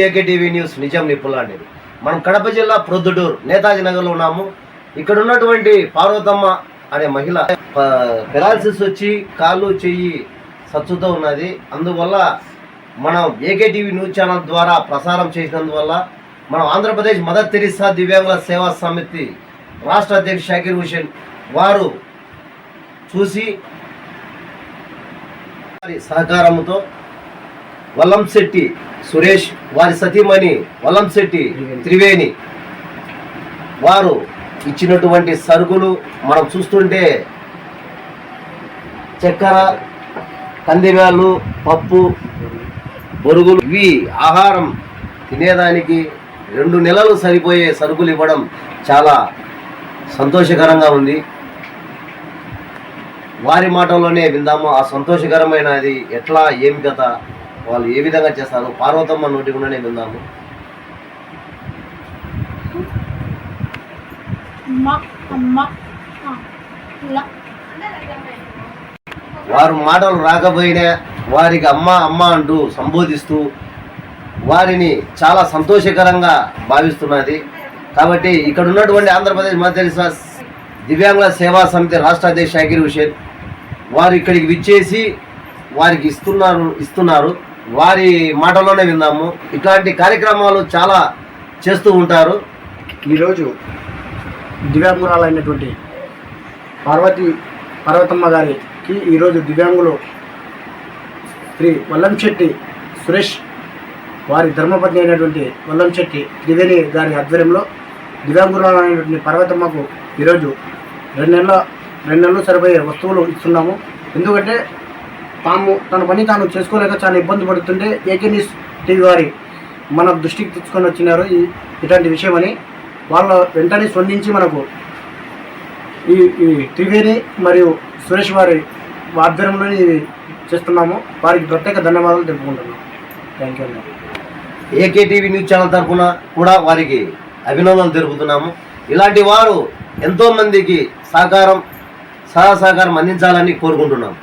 AKTV news నిజం నిప్పులాంటిది. మనం కడప జిల్లా ప్రొద్దుటూరు నేతాజీ నగర్లో ఉన్నాము. ఇక్కడ ఉన్నటువంటి పార్వతమ్మ అనే మహిళ పెరాలసిస్ వచ్చి కాళ్ళు చెయ్యి సచ్చుతో ఉన్నది. అందువల్ల మనం ఏకేటీవీ న్యూస్ ఛానల్ ద్వారా ప్రసారం చేసినందువల్ల మనం ఆంధ్రప్రదేశ్ మదర్ తెరిసా దివ్యాంగుల సేవా సమితి రాష్ట్ర అధ్యక్షుడు షాకీర్ హుసేన్ వారు చూసి సహకారంతో వల్లంశెట్టి సురేష్ వారి సతీమణి వల్లంశెట్టి త్రివేణి వారు ఇచ్చినటువంటి సరుకులు మనం చూస్తుంటే చక్కెర, కందివేళ్ళు, పప్పు, బొరుగులు ఇవి ఆహారం తినేదానికి 2 నెలలు సరిపోయే సరుకులు ఇవ్వడం చాలా సంతోషకరంగా ఉంది. వారి మాటల్లోనే విందాము. ఆ సంతోషకరమైనది ఎట్లా, ఏమి కథ, వాళ్ళు ఏ విధంగా చేస్తారు పార్వతమ్మ నోటి గుండానే విందాము. వారు మాటలు రాకపోయినా వారికి అమ్మ అమ్మ అంటూ సంబోధిస్తూ వారిని చాలా సంతోషకరంగా భావిస్తున్నది. కాబట్టి ఇక్కడ ఉన్నటువంటి ఆంధ్రప్రదేశ్ మదర్ తెరిసా దివ్యాంగుల సేవా సమితి రాష్ట్ర అధ్యక్షుడు షాకీర్ హుసేన్ వారు ఇక్కడికి విచ్చేసి వారికి ఇస్తున్నారు. వారి మాటలోనే విందాము. ఇట్లాంటి కార్యక్రమాలు చాలా చేస్తూ ఉంటారు. ఈరోజు దివ్యాంగురాలైనటువంటి పార్వతమ్మ గారికి ఈరోజు దివ్యాంగులు శ్రీ వల్లంశెట్టి సురేష్ వారి ధర్మపత్ని అయినటువంటి వల్లంశెట్టి త్రివేణి గారి ఆధ్వర్యంలో దివ్యాంగురాలైనటువంటి పార్వతమ్మకు ఈరోజు 2 నెలలు సరిపోయే వస్తువులు ఇస్తున్నాము. ఎందుకంటే తన పని తాను చేసుకోలేక చాలా ఇబ్బంది పడుతుంటే ఏకే న్యూస్ టీవీ వారి మన దృష్టికి తెచ్చుకొని వచ్చినారు ఇట్లాంటి విషయమని. వాళ్ళ వెంటనే స్పందించి మనకు ఈ త్రివేణి మరియు సురేష్ వారి ఆధ్వర్యంలో చేస్తున్నాము. వారికి ప్రత్యేక ధన్యవాదాలు తెలుపుకుంటున్నాం. Thank you. AKTV news channel తరఫున కూడా వారికి అభినందనలు తెలుపుతున్నాము. ఇలాంటి వారు ఎంతోమందికి సహకారం అందించాలని కోరుకుంటున్నాము.